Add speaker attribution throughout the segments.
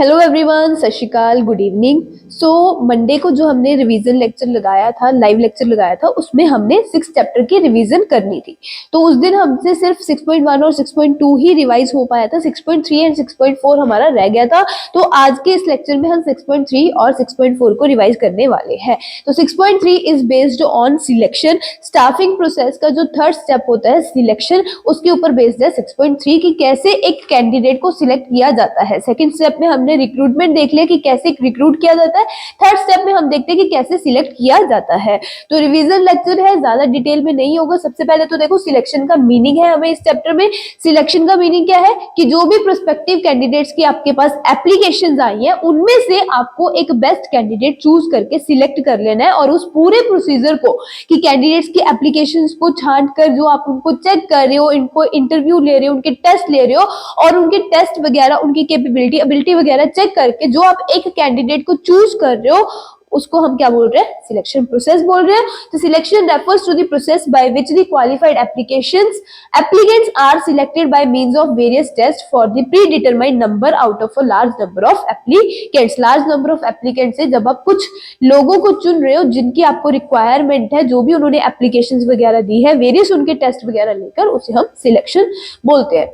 Speaker 1: Hello everyone, सत श्री अकाल, good evening. So Monday को जो हमने रिवीजन लेक्चर लगाया था, लाइव लेक्चर लगाया था, उसमें हमने 6 चैप्टर की रिवीजन करनी थी। तो उस दिन हमसे सिर्फ 6.1 और 6.2 ही रिवाइज हो पाया था। 6.3 एंड 6.4 हमारा रह गया था। तो आज के इस लेक्चर में हम 6.3 और 6.4 को रिवाइज करने वाले हैं। तो 6.3 is based on selection. Staffing process का जो थर्ड स्टेप होता है सिलेक्शन, उसके ऊपर बेस्ड है 6.3 कि कैसे एक कैंडिडेट को सिलेक्ट किया जाता है। सेकंड स्टेप में हमने रिक्रूटमेंट देख लिया कि कैसे रिक्रूट किया जाता है। थर्ड स्टेप में हम देखते हैं कि कैसे सिलेक्ट किया जाता है। तो रिवीजन लेक्चर है, ज्यादा डिटेल में नहीं होगा। सबसे पहले तो देखो सिलेक्शन का मीनिंग है हमें इस चैप्टर में। सिलेक्शन का मीनिंग क्या है कि जो भी प्रोस्पेक्टिव कैंडिडेट्स की आपके पास एप्लीकेशंस आई है उनमें से आपको एक बेस्ट कैंडिडेट चूज करके सिलेक्ट कर लेना है, और उस पूरे प्रोसीजर को कि कैंडिडेट्स की एप्लीकेशंस को छांट कर जो आप उनको चेक कर रहे हो, इनको इंटरव्यू ले रहे हो, उनके टेस्ट ले रहे हो, और उनके टेस्ट वगैरह, उनकी कैपेबिलिटी, एबिलिटी वगैरह चेक करके जो आप एक कैंडिडेट को चूज कर रहे हो उसको हम क्या बोल रहे हैं? सिलेक्शन प्रोसेस बोल रहे हैं। तो selection refers to the process by which the qualified applicants are selected by means of various tests for the predetermined number out of a large number of applicants। large number of applicants से जब आप कुछ लोगों को चुन रहे हो जिनकी आपको रिक्वायरमेंट है, जो भी उन्होंने एप्लीकेशंस वगैरह दी है, वेरियस उनके टेस्ट वगैरह लेकर, उसे हम सिलेक्शन बोलते हैं।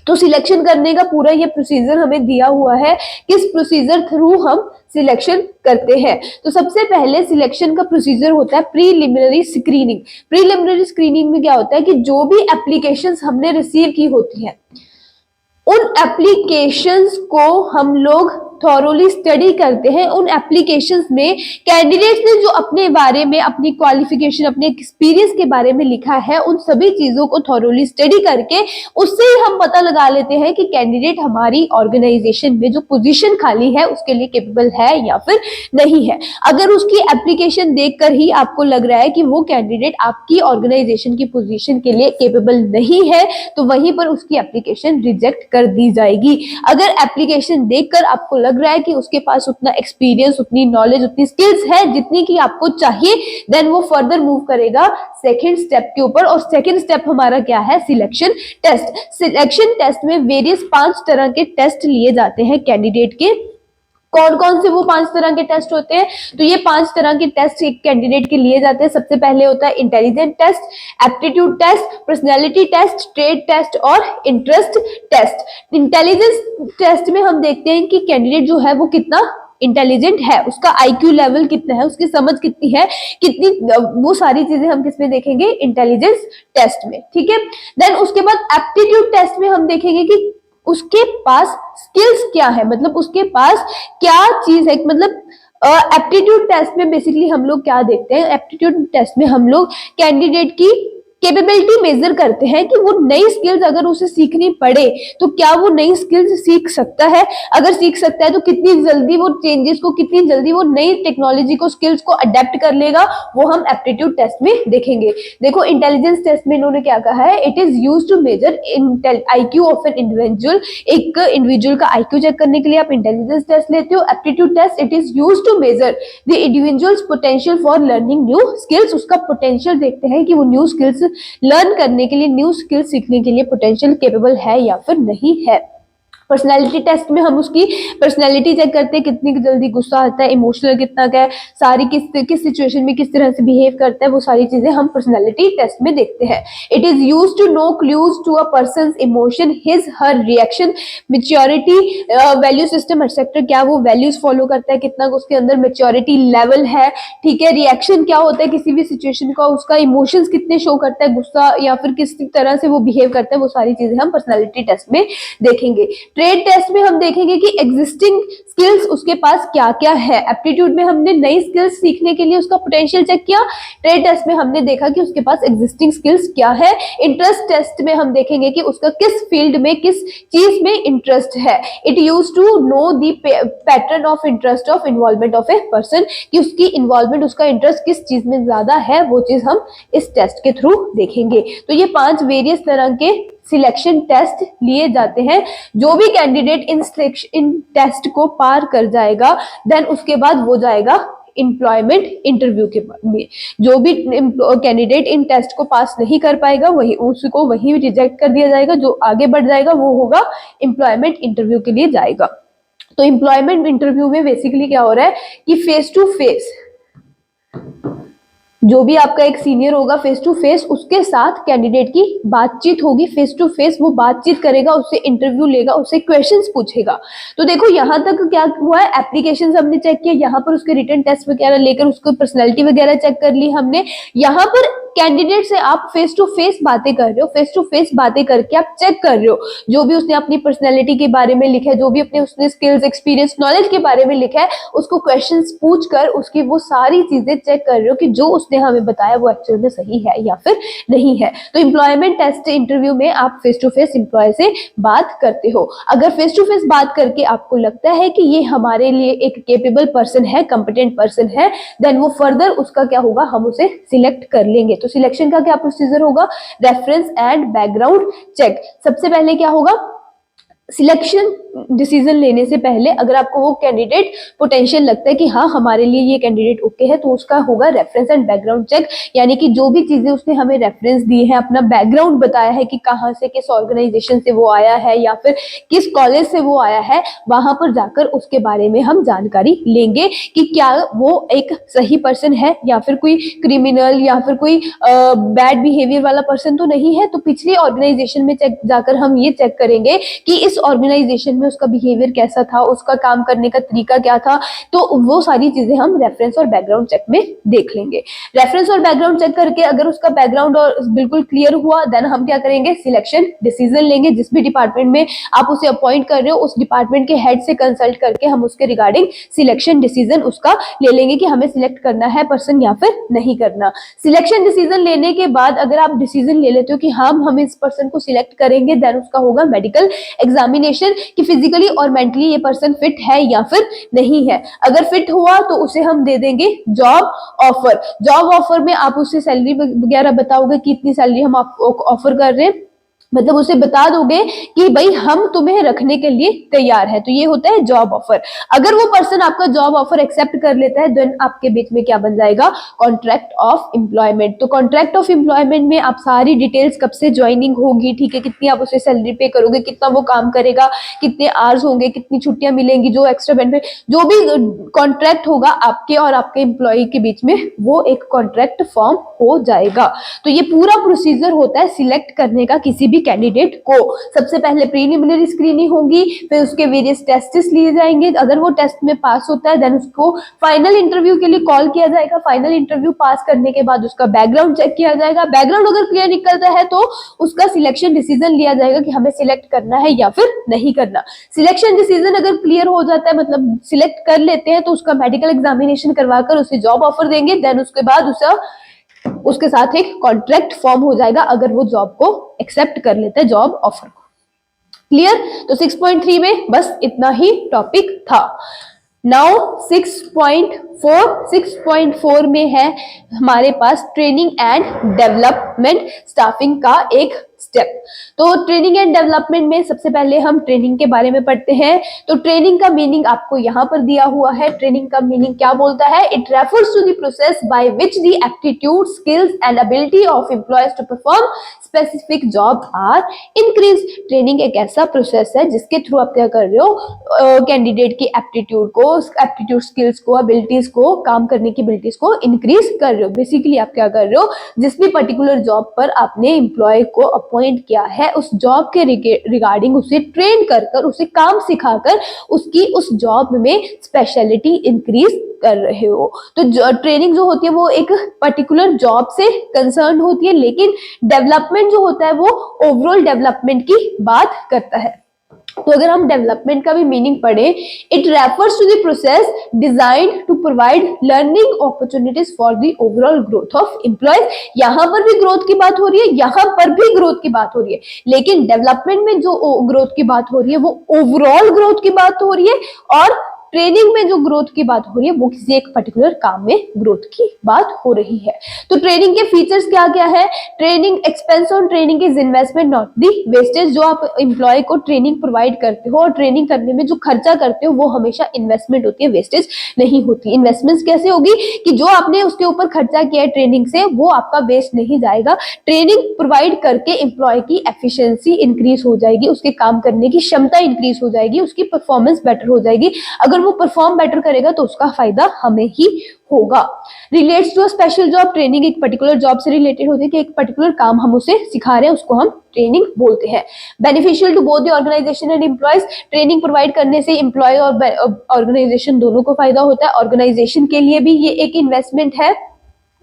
Speaker 1: तो सिलेक्शन करने का पूरा ये प्रोसीजर हमें दिया हुआ है, किस प्रोसीजर थ्रू हम सिलेक्शन करते हैं। तो सबसे पहले सिलेक्शन का प्रोसीजर होता है प्रीलिमिनरी स्क्रीनिंग। प्रीलिमिनरी स्क्रीनिंग में क्या होता है कि जो भी एप्लीकेशंस हमने रिसीव की होती है उन एप्लीकेशंस को हम लोग थॉरोली स्टडी करते हैं। उन एप्लीकेशंस में कैंडिडेट्स ने जो अपने बारे में, अपनी क्वालिफिकेशन, अपने एक्सपीरियंस के बारे में लिखा है, उन सभी चीजों को थॉरोली स्टडी करके उससे ही हम पता लगा लेते हैं कि कैंडिडेट हमारी ऑर्गेनाइजेशन में जो पोजीशन खाली है उसके लिए कैपेबल है या फिर नहीं है। अगर उसकी एप्लीकेशन देखकर ही आपको लग रहा है कि वो कैंडिडेट आपकी ऑर्गेनाइजेशन की पोजीशन के लिए कैपेबल नहीं है, तो वहीं पर उसकी एप्लीकेशन रिजेक्ट कर दी जाएगी। अगर एप्लीकेशन देखकर आपको लग रहा है कि उसके पास उतना एक्सपीरियंस, उतनी नॉलेज, उतनी स्किल्स है जितनी की आपको चाहिए, देन वो फर्दर मूव करेगा सेकंड स्टेप के ऊपर। और सेकंड स्टेप हमारा क्या है? Selection test. सिलेक्शन टेस्ट में वेरियस 5 तरह के टेस्ट लिए जाते हैं कैंडिडेट के। कौन कौन से वो 5 तरह के टेस्ट होते हैं? तो ये 5 तरह के टेस्ट एक कैंडिडेट के लिए जाते हैं। सबसे पहले होता है intelligent test, aptitude test, personality test, trade test और इंटरेस्ट टेस्ट। इंटेलिजेंस टेस्ट में हम देखते हैं कि कैंडिडेट जो है वो कितना इंटेलिजेंट है, उसका आईक्यू लेवल कितना है, उसकी समझ कितनी है, कितनी, वो सारी चीजें हम किसमें देखेंगे? इंटेलिजेंस टेस्ट में। ठीक है। देन उसके बाद एप्टीट्यूड टेस्ट में हम देखेंगे कि उसके पास स्किल्स क्या है, मतलब उसके पास क्या चीज है। मतलब एप्टीट्यूड टेस्ट में बेसिकली हम लोग क्या देखते हैं? एप्टीट्यूड टेस्ट में हम लोग कैंडिडेट की कैपेबिलिटी मेजर करते हैं कि वो नई स्किल्स अगर उसे सीखनी पड़े तो क्या वो नई स्किल्स सीख सकता है। अगर सीख सकता है तो कितनी जल्दी वो चेंजेस को, कितनी जल्दी वो नई टेक्नोलॉजी को, स्किल्स को अडेप्ट कर लेगा, वो हम एप्टीट्यूड टेस्ट में देखेंगे। देखो इंटेलिजेंस टेस्ट में इन्होंने क्या कहा है? It is used to measure IQ of an individual. एक इंडिविजुअल का आईक्यू चेक करने के लिए आप इंटेलिजेंस टेस्ट लेते हो। Aptitude test it is used to measure the individual's potential for learning new skills. उसका पोटेंशियल देखते हैं कि वो न्यू स्किल्स लर्न करने के लिए, न्यू स्किल सीखने के लिए पोटेंशियल कैपेबल है या फिर नहीं है। पर्सनैलिटी टेस्ट में हम उसकी पर्सनैलिटी चेक करते हैं, कितनी जल्दी गुस्सा आता है, इमोशनल कितना क्या है, सारी किस सिचुएशन में किस तरह से बिहेव करता है, वो सारी चीजें हम पर्सनैलिटी टेस्ट में देखते हैं। It is used to know clues to a person's emotion, his her reaction, maturity, value system etcetera. क्या वो वैल्यूज फॉलो करता है, कितना उसके अंदर मेच्योरिटी लेवल है। ठीक है। रिएक्शन क्या होता है किसी भी सिचुएशन का, उसका इमोशंस कितने शो करता है, गुस्सा या फिर किस तरह से वो बिहेव करता है, वो सारी चीजें हम पर्सनैलिटी टेस्ट में देखेंगे। ट्रेड टेस्ट में हम देखेंगे कि एग्जिस्टिंग स्किल्स उसके पास क्या क्या है। एप्टीट्यूड में हमने नई स्किल्स सीखने के लिए उसका पोटेंशियल चेक किया। ट्रेड टेस्ट में हमने देखा कि उसके पास एग्जिस्टिंग स्किल्स क्या है। इंटरेस्ट टेस्ट में हम देखेंगे कि उसका किस फील्ड में, किस चीज में इंटरेस्ट है। It use to know the pattern of interest of involvement of a person, कि उसकी इन्वॉल्वमेंट, उसका इंटरेस्ट किस चीज में ज्यादा है, वो चीज हम इस टेस्ट के थ्रू देखेंगे। तो ये 5 वेरियस तरह के सिलेक्शन टेस्ट लिए जाते हैं। जो भी कैंडिडेट इन टेस्ट को पार कर जाएगा देन उसके बाद वो जाएगा एम्प्लॉयमेंट इंटरव्यू के में। जो भी कैंडिडेट इन टेस्ट को पास नहीं कर पाएगा वही उसको वही रिजेक्ट कर दिया जाएगा। जो आगे बढ़ जाएगा वो होगा एम्प्लॉयमेंट इंटरव्यू के लिए जाएगा। तो एम्प्लॉयमेंट इंटरव्यू में बेसिकली क्या हो रहा है कि फेस टू फेस जो भी आपका एक सीनियर होगा फेस टू फेस उसके साथ कैंडिडेट की बातचीत होगी, फेस टू फेस वो बातचीत करेगा, उससे इंटरव्यू लेगा, उससे क्वेश्चंस पूछेगा। तो देखो यहाँ तक क्या हुआ है, एप्लीकेशन हमने चेक किया, यहाँ पर उसके रिटन टेस्ट वगैरह लेकर उसको पर्सनैलिटी वगैरह चेक कर ली हमने। यहाँ पर कैंडिडेट से आप फेस टू फेस बातें कर रहे हो, फेस टू फेस बातें करके आप चेक कर रहे हो जो भी उसने अपनी पर्सनैलिटी के बारे में लिखा है, जो भी अपने उसने स्किल्स एक्सपीरियंस नॉलेज के बारे में लिखा है, उसको क्वेश्चंस पूछ कर उसकी वो सारी चीजें चेक कर रहे हो कि जो उसने हमें बताया वो एक्चुअल में सही है या फिर नहीं है। तो एम्प्लॉयमेंट टेस्ट इंटरव्यू में आप फेस टू फेस एम्प्लॉय से बात करते हो। अगर फेस टू फेस बात करके आपको लगता है कि ये हमारे लिए एक केपेबल पर्सन है, कंपिटेंट पर्सन है, देन वो फर्दर उसका क्या होगा, हम उसे सिलेक्ट कर लेंगे। तो सिलेक्शन का क्या प्रोसीजर होगा, रेफरेंस एंड बैकग्राउंड चेक। सबसे पहले क्या होगा, सिलेक्शन डिसीजन लेने से पहले अगर आपको वो कैंडिडेट पोटेंशियल लगता है कि हाँ हमारे लिए ये कैंडिडेट ओके है, तो उसका होगा रेफरेंस एंड बैकग्राउंड चेक। यानी कि जो भी चीजें उसने हमें रेफरेंस दी है, अपना बैकग्राउंड बताया है कि कहाँ से, किस ऑर्गेनाइजेशन से वो आया है या फिर किस कॉलेज से वो आया है, वहां पर जाकर उसके बारे में हम जानकारी लेंगे कि क्या वो एक सही पर्सन है या फिर कोई क्रिमिनल या फिर कोई बैड बिहेवियर वाला पर्सन तो नहीं है। तो पिछली ऑर्गेनाइजेशन में चेक जाकर हम ये चेक करेंगे कि इस ऑर्गेनाइजेशन में उसका बिहेवियर कैसा था, उसका काम करने का तरीका क्या था। तो वो सारी चीजें हम रेफरेंस और बैकग्राउंड चेक में देख लेंगे। रेफरेंस और बैकग्राउंड चेक करके अगर उसका बैकग्राउंड और बिल्कुल क्लियर हुआ, देन हम क्या करेंगे, सिलेक्शन डिसीजन लेंगे। जिस भी डिपार्टमेंट में आप उसे अपॉइंट कर रहे हो उस डिपार्टमेंट के हेड से कंसल्ट करके हम उसके रिगार्डिंग सिलेक्शन डिसीजन उसका ले लेंगे कि हमें सिलेक्ट करना है पर्सन या फिर नहीं करना। सिलेक्शन डिसीजन लेने के बाद अगर आप डिसीजन ले लेते हो कि हम इस पर्सन को सिलेक्ट करेंगे, देन उसका होगा मेडिकल एग्जामिनेशन कि फिजिकली और मेंटली ये पर्सन फिट है या फिर नहीं है। अगर फिट हुआ तो उसे हम दे देंगे जॉब ऑफर। जॉब ऑफर में आप उसे सैलरी वगैरह बताओगे कि इतनी सैलरी हम आपको ऑफर कर रहे हैं, मतलब उसे बता दोगे कि भाई हम तुम्हें रखने के लिए तैयार है। तो ये होता है जॉब ऑफर। अगर वो पर्सन आपका जॉब ऑफर एक्सेप्ट कर लेता है, देन आपके बीच में क्या बन जाएगा, कॉन्ट्रैक्ट ऑफ एम्प्लॉयमेंट। तो कॉन्ट्रैक्ट ऑफ एम्प्लॉयमेंट में आप सारी डिटेल्स, कब से ज्वाइनिंग होगी, ठीक है, कितनी आप उसे सैलरी पे करोगे, कितना वो काम करेगा, कितने आवर्स होंगे, कितनी छुट्टियां मिलेंगी, जो एक्स्ट्रा बेनिफिट, जो भी कॉन्ट्रैक्ट होगा आपके और आपके एम्प्लॉय के बीच में, वो एक कॉन्ट्रैक्ट फॉर्म हो जाएगा। तो ये पूरा प्रोसीजर होता है सिलेक्ट करने का किसी भी कैंडिडेट को। सबसे पहले प्रीलिमिनरी स्क्रीनिंग होगी, फिर उसके वेरियस टेस्ट्स लिए जाएंगे। अगर वो टेस्ट में पास होता है, देन उसको फाइनल इंटरव्यू के लिए कॉल किया जाएगा। फाइनल इंटरव्यू पास करने के बाद उसका बैकग्राउंड चेक किया जाएगा। बैकग्राउंड अगर क्लियर निकलता है तो उसका सिलेक्शन डिसीजन लिया जाएगा कि हमें सिलेक्ट करना है या फिर नहीं करना। सिलेक्शन डिसीजन अगर क्लियर हो जाता है, मतलब सिलेक्ट कर लेते हैं, तो उसका मेडिकल एग्जामिनेशन करवाकर उसे जॉब ऑफर देंगे। देन उसके बाद उसके साथ एक कॉन्ट्रैक्ट फॉर्म हो जाएगा अगर वो जॉब को एक्सेप्ट कर लेता है, जॉब ऑफर को। क्लियर? तो 6.3 में बस इतना ही टॉपिक था। नाउ 6.4 में है हमारे पास ट्रेनिंग एंड डेवलपमेंट स्टाफिंग का एक स्टेप। तो ट्रेनिंग एंड डेवलपमेंट में सबसे पहले हम ट्रेनिंग के बारे में पढ़ते हैं। तो ट्रेनिंग का मीनिंग आपको यहाँ पर दिया हुआ है। ट्रेनिंग का मीनिंग क्या बोलता है, it refers to the process by which the aptitude, skills and ability of employees to perform specific job are increase. Training एक ऐसा प्रोसेस है जिसके थ्रू आप क्या कर रहे हो, कैंडिडेट की एप्टीट्यूड को, एप्टीट्यूड स्किल्स को, एबिलिटीज को, काम करने की एबिलिटीज को इंक्रीज कर रहे हो। बेसिकली आप क्या कर रहे हो, जिस भी पर्टिकुलर जॉब पर आपने एम्प्लॉय को अपॉइंट किया है, उस जॉब के रिगार्डिंग उसे ट्रेन कर उसे काम सिखाकर उसकी उस जॉब में स्पेशलिटी इंक्रीज कर रहे हो। तो ट्रेनिंग जो होती है वो एक पर्टिकुलर जॉब से कंसर्न होती है, लेकिन डेवलपमेंट जो होता है वो ओवरऑल डेवलपमेंट की बात करता है। तो अगर हम डेवलपमेंट का भी मीनिंग पढ़े, it refers to the process designed to provide learning opportunities for the overall growth of employees. यहाँ पर भी ग्रोथ की बात हो रही है, यहाँ पर भी ग्रोथ की बात हो रही है, लेकिन डेवलपमेंट में जो ग्रोथ की बात हो रही है वो ओवरऑल ग्रोथ की बात हो रही है, और ट्रेनिंग में जो ग्रोथ की बात हो रही है वो किसी एक पर्टिकुलर काम में ग्रोथ की बात हो रही है। तो ट्रेनिंग के फीचर्स क्या क्या है? Training expense on training is investment not the wastage. जो आप एम्प्लॉय को ट्रेनिंग प्रोवाइड करते हो और ट्रेनिंग करने में जो खर्चा करते हो वो हमेशा इन्वेस्टमेंट होती है, वेस्टेज नहीं होती। इन्वेस्टमेंट कैसे होगी कि जो आपने उसके ऊपर खर्चा किया है ट्रेनिंग से वो आपका वेस्ट नहीं जाएगा। ट्रेनिंग प्रोवाइड करके एम्प्लॉय की एफिशिएंसी इंक्रीज हो जाएगी, उसके काम करने की क्षमता इंक्रीज हो जाएगी, उसकी परफॉर्मेंस बेटर हो जाएगी। अगर वो परफॉर्म बेटर करेगा तो उसका फायदा हमें ही होगा। Relates to special job, training एक पर्टिकुलर जॉब से रिलेटेड होती है कि एक पर्टिकुलर काम हम उसे सिखा रहे हैं, उसको हम ट्रेनिंग बोलते हैं। Beneficial to both the organisation and employees, training provide करने से एम्प्लॉय और ऑर्गेनाइजेशन दोनों को फायदा होता है। ऑर्गेनाइजेशन के लिए भी ये एक इन्वेस्टमेंट है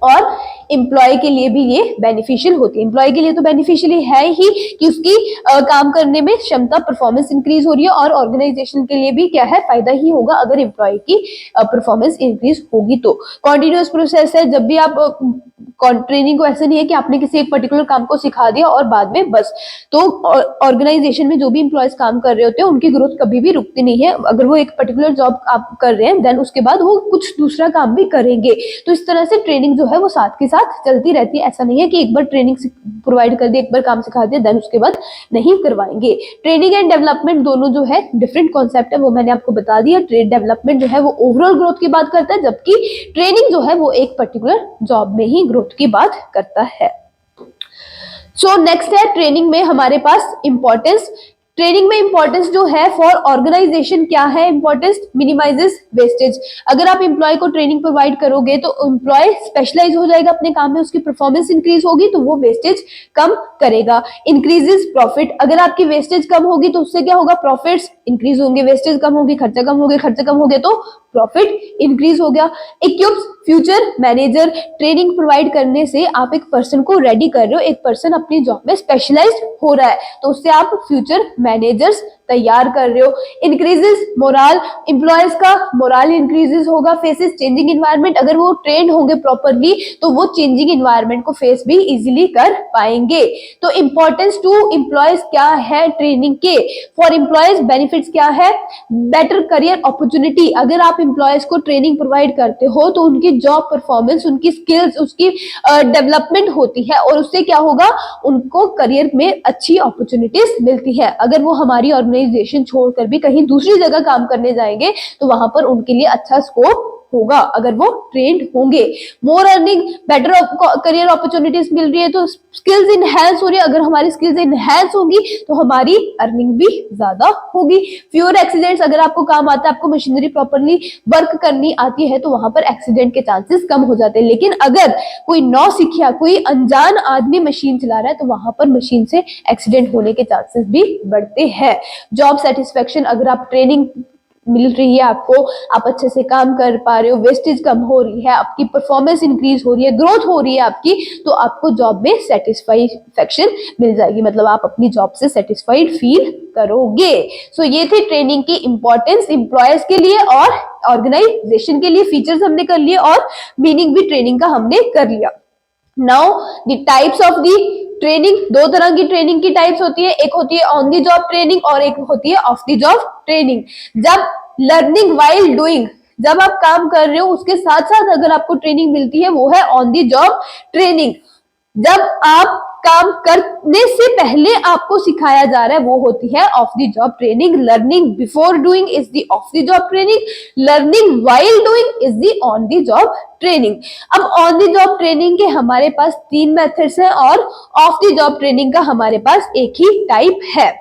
Speaker 1: और एम्प्लॉय के लिए भी ये बेनिफिशियल होती है। एम्प्लॉय के लिए तो बेनिफिशियल है ही कि उसकी काम करने में क्षमता, परफॉर्मेंस इंक्रीज हो रही है, और ऑर्गेनाइजेशन के लिए भी क्या है, फायदा ही होगा अगर एम्प्लॉय की परफॉर्मेंस इंक्रीज होगी तो। कॉन्टिन्यूअस प्रोसेस है, जब भी आप ट्रेनिंग को ऐसा नहीं है कि आपने किसी एक पर्टिकुलर काम को सिखा दिया और बाद में बस। तो ऑर्गेनाइजेशन में जो भी एम्प्लॉयज काम कर रहे होते हैं उनकी ग्रोथ कभी भी रुकती नहीं है। अगर वो एक पर्टिकुलर जॉब आप कर रहे हैं देन उसके बाद वो कुछ दूसरा काम भी करेंगे। तो इस तरह से ट्रेनिंग जो है वो साथ के साथ चलती रहती है। ऐसा नहीं है कि एक बार ट्रेनिंग प्रोवाइड कर दी, एक बार काम सिखा दिया देन उसके बाद नहीं करवाएंगे। ट्रेनिंग एंड डेवलपमेंट दोनों जो है डिफरेंट कॉन्सेप्ट है, वो मैंने आपको बता दिया। डेवलपमेंट जो है वो ओवरऑल ग्रोथ की बात करता है, जबकि ट्रेनिंग जो है वो एक पर्टिकुलर जॉब में ही ग्रोथ की बात करता है। सो नेक्स्ट है ट्रेनिंग में हमारे पास इंपॉर्टेंस। ट्रेनिंग में इंपॉर्टेंस जो है फॉर ऑर्गेनाइजेशन क्या है? Importance minimises wastage. अगर आप एम्प्लॉय को ट्रेनिंग प्रोवाइड करोगे तो एम्प्लॉय स्पेशलाइज हो जाएगा अपने काम में, उसकी परफॉर्मेंस इंक्रीज होगी तो वो वेस्टेज कम करेगा। इंक्रीजेस प्रॉफिट, अगर आपकी वेस्टेज कम होगी तो उससे क्या होगा, प्रॉफिट्स इंक्रीज होंगे। वेस्टेज कम होगी, खर्चा कम होगा, खर्चा कम हो गया तो प्रॉफिट इंक्रीज हो गया। इक्विप्स फ्यूचर मैनेजर, ट्रेनिंग प्रोवाइड करने से आप एक पर्सन को रेडी कर रहे हो, एक पर्सन अपनी जॉब में स्पेशलाइज्ड हो रहा है तो उससे आप फ्यूचर मैनेजर्स तैयार कर रहे हो। इंक्रीजेस मोराल, एम्प्लॉयज का मोराल इंक्रीजेस होगा। फेसेस चेंजिंग इन्वायरमेंट, अगर वो ट्रेंड होंगे प्रॉपरली तो वो चेंजिंग इन्वायरमेंट को फेस भी इजीली कर पाएंगे। तो इंपॉर्टेंस टू एम्प्लॉयज क्या है ट्रेनिंग के? फॉर एम्प्लॉयज बेनिफिट्स क्या है? बेटर करियर अपॉर्चुनिटी, अगर आप एम्प्लॉयज को ट्रेनिंग प्रोवाइड करते हो तो उनकी जॉब परफॉर्मेंस, उनकी स्किल्स, उसकी डेवलपमेंट होती है और उससे क्या होगा, उनको करियर में अच्छी अपॉर्चुनिटीज मिलती है। अगर वो हमारी ऑर्गेनाइजेशन छोड़कर भी कहीं दूसरी जगह काम करने जाएंगे तो वहां पर उनके लिए अच्छा स्कोप होगा अगर वो ट्रेंड होंगे। मोर अर्निंग, बेटर करियर अपॉर्चुनिटीज मिल रही है तो स्किल्स इनहैंस हो रही है। अगर हमारी स्किल्स इनहैंस होगी तो हमारी अर्निंग भी ज्यादा होगी। फ्यूअर एक्सीडेंट्स, अगर आपको काम आता है, आपको मशीनरी प्रॉपरली वर्क करनी आती है तो वहां पर एक्सीडेंट के चांसेस कम हो जाते हैं। लेकिन अगर कोई नौसिखिया, कोई अनजान आदमी मशीन चला रहा है तो वहां पर मशीन से एक्सीडेंट होने के चांसेस भी बढ़ते हैं। जॉब सेटिस्फेक्शन, अगर आप ट्रेनिंग मिल रही है आपको, आप अच्छे से काम कर पा रहे हो, वेस्टेज कम हो रही है, आपकी परफॉर्मेंस इंक्रीज हो रही है, ग्रोथ हो रही है आपकी, तो आपको जॉब में सेटिस्फैक्शन मिल जाएगी, मतलब आप अपनी जॉब से सेटिस्फाइड फील करोगे। सो ये थे ट्रेनिंग की इंपॉर्टेंस एम्प्लॉयर्स के लिए और ऑर्गेनाइजेशन के लिए। फीचर्स हमने कर लिए और मीनिंग भी ट्रेनिंग का हमने कर लिया। Now the types of the training, दो तरह की ट्रेनिंग की टाइप्स होती है, एक होती है ऑन द जॉब ट्रेनिंग और एक होती है ऑफ द जॉब ट्रेनिंग। जब लर्निंग वाइल डूइंग, जब आप काम कर रहे हो उसके साथ साथ अगर आपको ट्रेनिंग मिलती है वो है ऑन द जॉब ट्रेनिंग। जब आप काम करने से पहले आपको सिखाया जा रहा है वो होती है of the job training. Learning before doing is the of the job training, learning while doing is the on the job training. अब ऑन द जॉब ट्रेनिंग के हमारे पास 3 मेथड्स हैं और ऑफ द जॉब ट्रेनिंग का हमारे पास एक ही type है।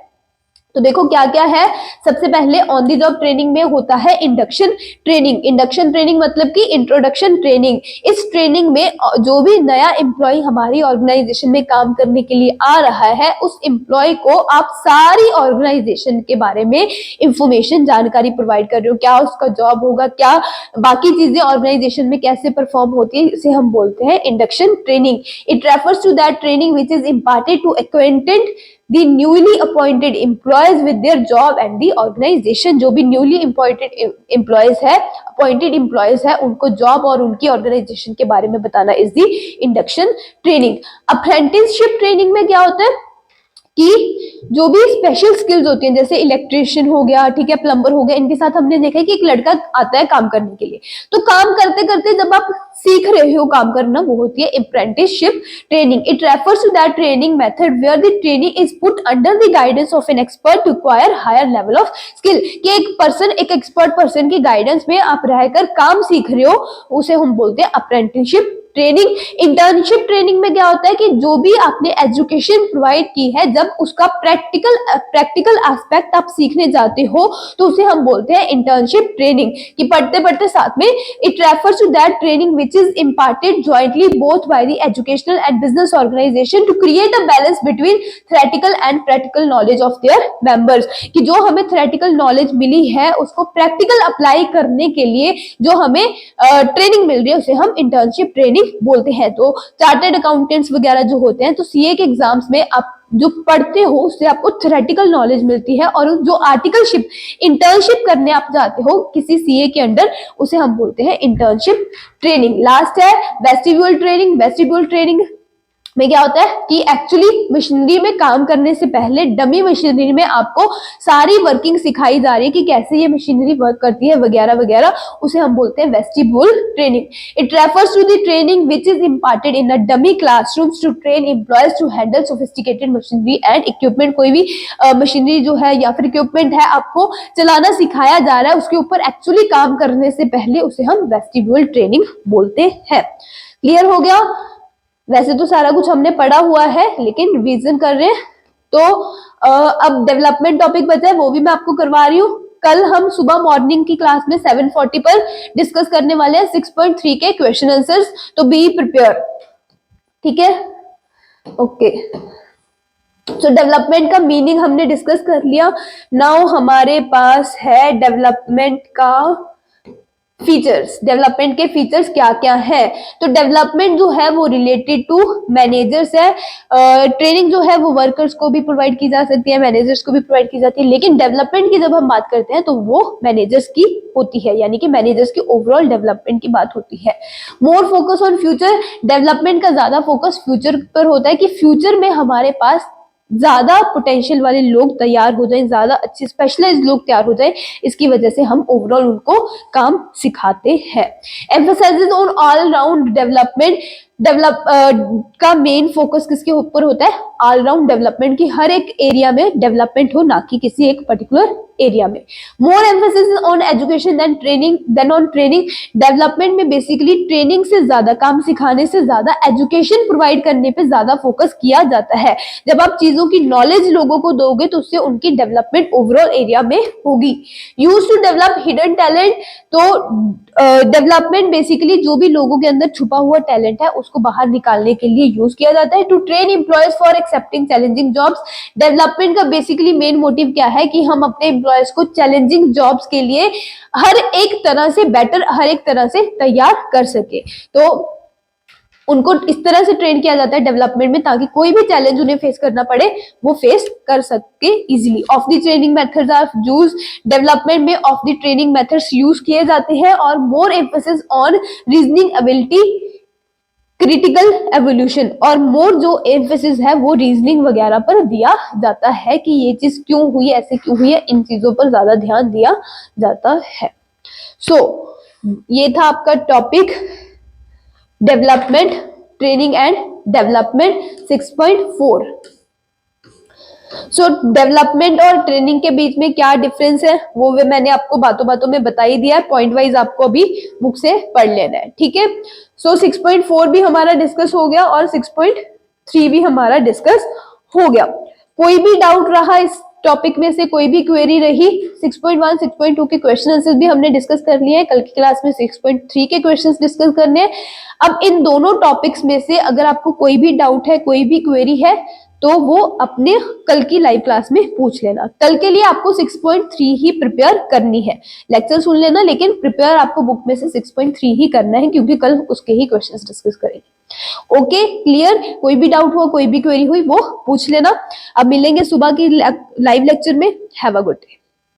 Speaker 1: तो देखो क्या क्या है। सबसे पहले ऑन द जॉब ट्रेनिंग में होता है इंडक्शन ट्रेनिंग। इंडक्शन ट्रेनिंग मतलब कि इंट्रोडक्शन ट्रेनिंग। इस ट्रेनिंग में जो भी नया एम्प्लॉय हमारी ऑर्गेनाइजेशन में काम करने के लिए आ रहा है उस एम्प्लॉय को आप सारी ऑर्गेनाइजेशन के बारे में इंफॉर्मेशन, जानकारी प्रोवाइड कर रहे हो। क्या उसका जॉब होगा, क्या बाकी चीजें ऑर्गेनाइजेशन में कैसे परफॉर्म होती है, इसे हम बोलते हैं induction training. It refers to that training which is imparted to acquainted the newly appointed employees with their job and the organization। जो भी newly appointed employees है, appointed employees है, उनको job और उनकी organization के बारे में बताना is the induction training। apprenticeship training में क्या होता है कि जो भी स्पेशल स्किल्स होती हैं, जैसे इलेक्ट्रिशियन हो गया, ठीक है, प्लम्बर हो गया, इनके साथ हमने देखा है कि एक लड़का आता है काम करने के लिए, तो काम करते करते जब आप सीख रहे हो काम करना, वो होती है apprenticeship training. It refers to that training method where the training is put under the guidance of an expert to acquire higher level of skill, कि एक एक्सपर्ट पर्सन की गाइडेंस में आप रहकर काम सीख रहे हो, उसे हम बोलते हैं अप्रेंटिसशिप ट्रेनिंग। इंटर्नशिप ट्रेनिंग में क्या होता है कि जो भी आपने एजुकेशन प्रोवाइड की है, जब उसका प्रैक्टिकल एस्पेक्ट आप सीखने जाते हो, तो उसे हम बोलते हैं इंटर्नशिप ट्रेनिंग, कि पढ़ते पढ़ते साथ में। It refers to that training which is imparted jointly both by the educational and business organisation to create a balance between theoretical and practical knowledge of their members, कि जो हमें थ्योरेटिकल नॉलेज मिली है उसको प्रैक्टिकल अप्लाई करने के लिए जो हमें ट्रेनिंग मिल रही है, उसे हम इंटर्नशिप ट्रेनिंग बोलते हैं। तो चार्टर्ड अकाउंटेंट्स वगैरह जो होते हैं, तो सीए के एग्जाम्स में आप जो पढ़ते हो उससे आपको थ्योरेटिकल नॉलेज मिलती है, और जो आर्टिकलशिप इंटर्नशिप करने आप जाते हो किसी सीए के अंडर, उसे हम बोलते हैं इंटर्नशिप ट्रेनिंग। लास्ट है वेस्टिब्यूल ट्रेनिंग। वेस्टिब्यूल ट्रेनिंग में क्या होता है कि एक्चुअली मशीनरी में काम करने से पहले डमी मशीनरी में आपको सारी वर्किंग सिखाई जा रही है कि कैसे ये मशीनरी वर्क करती है वगैरह वगैरह, उसे हम बोलते हैं vestibule training. It refers to the training which is imparted in a dummy classrooms to train employees to handle sophisticated machinery and equipment. कोई भी मशीनरी जो है या फिर इक्विपमेंट है आपको चलाना सिखाया जा रहा है, उसके ऊपर एक्चुअली काम करने से पहले उसे हम वेस्टिब्यूल ट्रेनिंग बोलते हैं। क्लियर हो गया? वैसे तो सारा कुछ हमने पढ़ा हुआ है, लेकिन रिवीजन कर रहे हैं। तो अब डेवलपमेंट टॉपिक बचा है, वो भी मैं आपको करवा रही हूँ। कल हम सुबह मॉर्निंग की क्लास में 7:40 पर डिस्कस करने वाले हैं 6.3 के क्वेश्चन आंसर्स, तो बी प्रिपेयर, ठीक है? ओके, तो डेवलपमेंट का मीनिंग हमने डिस्कस कर लिया। नाउ हमारे पास है डेवलपमेंट का फीचर्स। डेवलपमेंट के फीचर्स क्या क्या है? तो डेवलपमेंट जो है वो रिलेटेड टू मैनेजर्स है। ट्रेनिंग जो है वो वर्कर्स को भी प्रोवाइड की जा सकती है, मैनेजर्स को भी प्रोवाइड की जाती है, लेकिन डेवलपमेंट की जब हम बात करते हैं तो वो मैनेजर्स की होती है, यानी कि मैनेजर्स की ओवरऑल डेवलपमेंट की बात होती है। More focus on future. Development का ज्यादा फोकस फ्यूचर पर होता है कि फ्यूचर में हमारे पास ज्यादा पोटेंशियल वाले लोग तैयार हो जाएं, ज्यादा अच्छे स्पेशलाइज्ड लोग तैयार हो जाएं, इसकी वजह से हम ओवरऑल उनको काम सिखाते हैं। Emphasises on all round development. का मेन फोकस किसके ऊपर होता है? ऑल राउंड डेवलपमेंट की, हर एक एरिया में डेवलपमेंट हो, ना कि किसी एक पर्टिकुलर एरिया में। More emphasis on education than on training. Development में बेसिकली ट्रेनिंग से ज्यादा, काम सिखाने से ज्यादा एजुकेशन प्रोवाइड करने पे ज्यादा फोकस किया जाता है। जब आप चीजों की नॉलेज लोगों को दोगे तो उससे उनकी डेवलपमेंट ओवरऑल एरिया में होगी। Use to develop hidden talent. तो डेवलपमेंट बेसिकली जो भी लोगों के अंदर छुपा हुआ टैलेंट है उसको बाहर निकालने के लिए यूज किया जाता है। To train employees for accepting challenging jobs. Development का बेसिकली मेन मोटिव क्या है कि हम अपने एम्प्लॉयज को चैलेंजिंग जॉब्स के लिए हर एक तरह से बेटर, हर एक तरह से तैयार कर सके। तो उनको इस तरह से ट्रेन किया जाता है डेवलपमेंट में, ताकि कोई भी चैलेंज उन्हें फेस करना पड़े वो फेस कर सके easily. Of the training methods are use. Development में of the training methods use किए जाते हैं, और more emphasis on reasoning ability, critical evolution, और मोर जो एम्फेसिस है वो रीजनिंग वगैरह पर दिया जाता है कि ये चीज क्यों हुई, ऐसे क्यों हुई है, इन चीजों पर ज्यादा ध्यान दिया जाता है। ये था आपका topic development, training and development 6.4। Development और ट्रेनिंग के बीच में क्या डिफरेंस है वो मैंने आपको बातों बातों में बता ही दिया है, पॉइंट वाइज आपको अभी बुक से पढ़ लेना है, ठीक है? 6.4 भी हमारा डिस्कस हो गया और 6.3 भी हमारा डिस्कस हो गया। कोई भी डाउट रहा इस टॉपिक में से, कोई भी क्वेरी रही? 6.1, 6.2 के क्वेश्चन आंसर भी हमने डिस्कस कर लिए हैं, कल की क्लास में 6.3 के क्वेश्चंस डिस्कस करने हैं। अब इन दोनों टॉपिक्स में से अगर आपको कोई भी डाउट है, कोई भी क्वेरी है, तो वो अपने कल की लाइव क्लास में पूछ लेना। कल के लिए आपको 6.3 ही प्रिपेयर करनी है, लेक्चर सुन लेना, लेकिन प्रिपेयर आपको बुक में से 6.3 ही करना है, क्योंकि कल उसके ही क्वेश्चंस डिस्कस करेंगे। Okay, clear? कोई भी डाउट हो, कोई भी क्वेरी हुई वो पूछ लेना। अब मिलेंगे सुबह की लाइव लेक्चर में। Have a good day.